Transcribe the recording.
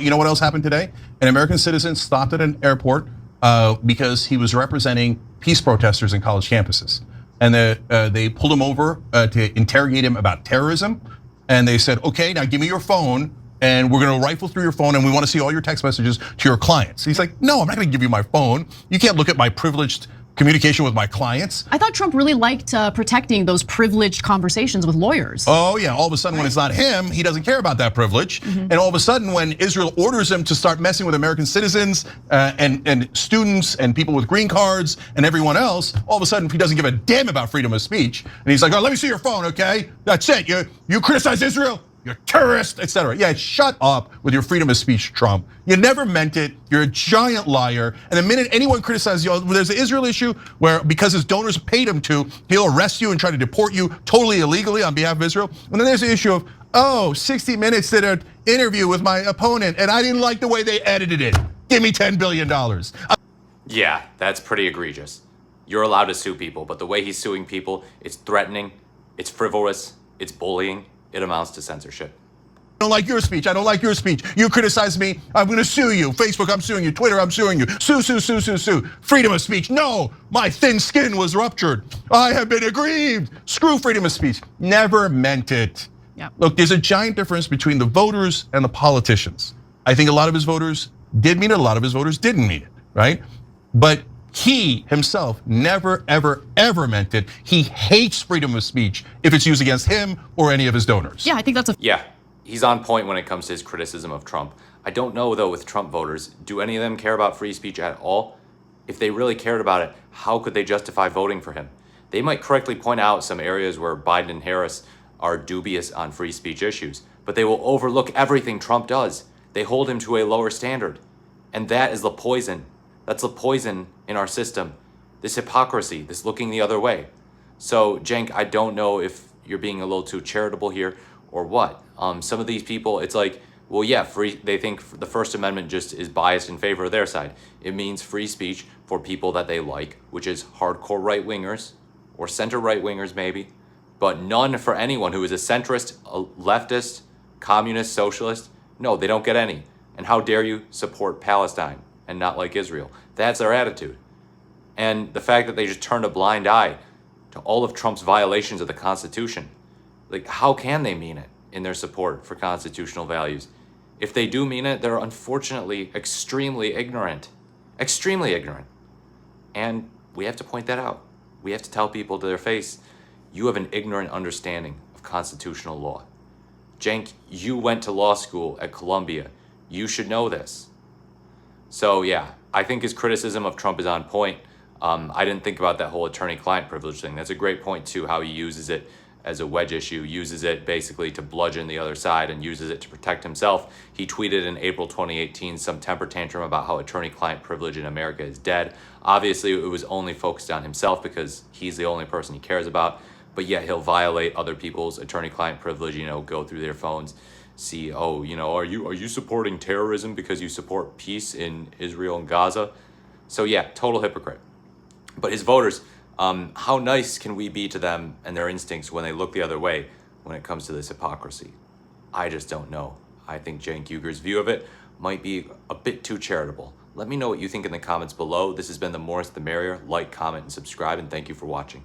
You know what else happened today? An American citizen stopped at an airport because he was representing peace protesters in college campuses. And they pulled him over to interrogate him about terrorism. And they said, okay, now give me your phone and we're gonna rifle through your phone and we wanna see all your text messages to your clients. He's like, no, I'm not gonna give you my phone. You can't look at my privileged communication with my clients. I thought Trump really liked protecting those privileged conversations with lawyers. Oh yeah, all of a sudden when it's not him, he doesn't care about that privilege. And all of a sudden when Israel orders him to start messing with American citizens and students and people with green cards and everyone else, all of a sudden he doesn't give a damn about freedom of speech. And he's like, oh, let me see your phone, okay? That's it, you criticize Israel? You're a terrorist, etc. Yeah, shut up with your freedom of speech, Trump. You never meant it. You're a giant liar. And the minute anyone criticizes you, there's the Israel issue where because his donors paid him to, he'll arrest you and try to deport you totally illegally on behalf of Israel. And then there's the issue of, oh, 60 Minutes did an interview with my opponent and I didn't like the way they edited it. Give me $10 billion. Yeah, that's pretty egregious. You're allowed to sue people, but the way he's suing people, it's threatening, it's frivolous, it's bullying. It amounts to censorship. I don't like your speech. I don't like your speech. You criticize me, I'm gonna sue you. Facebook, I'm suing you. Twitter, I'm suing you. Sue, sue, sue, sue, sue. Freedom of speech. No, my thin skin was ruptured. I have been aggrieved. Screw freedom of speech. Never meant it. Yeah. Look, there's a giant difference between the voters and the politicians. I think a lot of his voters did mean it, a lot of his voters didn't mean it, right? But he himself never, ever, ever meant it. He hates freedom of speech if it's used against him or any of his donors. Yeah, I think that's Yeah, he's on point when it comes to his criticism of Trump. I don't know though with Trump voters, do any of them care about free speech at all? If they really cared about it, how could they justify voting for him? They might correctly point out some areas where Biden and Harris are dubious on free speech issues, but they will overlook everything Trump does. They hold him to a lower standard. And that is the poison. That's the poison in our system. This hypocrisy, this looking the other way. So, Cenk, I don't know if you're being a little too charitable here or what. Some of these people, it's like, well, yeah, they think the First Amendment just is biased in favor of their side. It means free speech for people that they like, which is hardcore right-wingers or center right-wingers maybe, but none for anyone who is a centrist, a leftist, communist, socialist. No, they don't get any. And how dare you support Palestine and not like Israel? That's their attitude. And the fact that they just turned a blind eye to all of Trump's violations of the Constitution. Like, how can they mean it in their support for constitutional values? If they do mean it, they're unfortunately extremely ignorant. Extremely ignorant. And we have to point that out. We have to tell people to their face, you have an ignorant understanding of constitutional law. Cenk, you went to law school at Columbia. You should know this. So yeah, I think his criticism of Trump is on point. I didn't think about that whole attorney-client privilege thing. That's a great point too, how he uses it as a wedge issue, uses it basically to bludgeon the other side and uses it to protect himself. He tweeted in April 2018 some temper tantrum about how attorney-client privilege in America is dead. Obviously, it was only focused on himself because he's the only person he cares about, but yet he'll violate other people's attorney-client privilege, go through their phones, see, oh, are you supporting terrorism because you support peace in Israel and Gaza? So yeah, total hypocrite. But his voters, how nice can we be to them and their instincts when they look the other way when it comes to this hypocrisy? I just don't know. I think Cenk Uygur's view of it might be a bit too charitable. Let me know what you think in the comments below. This has been The More the Merrier. Like, comment, and subscribe, and thank you for watching.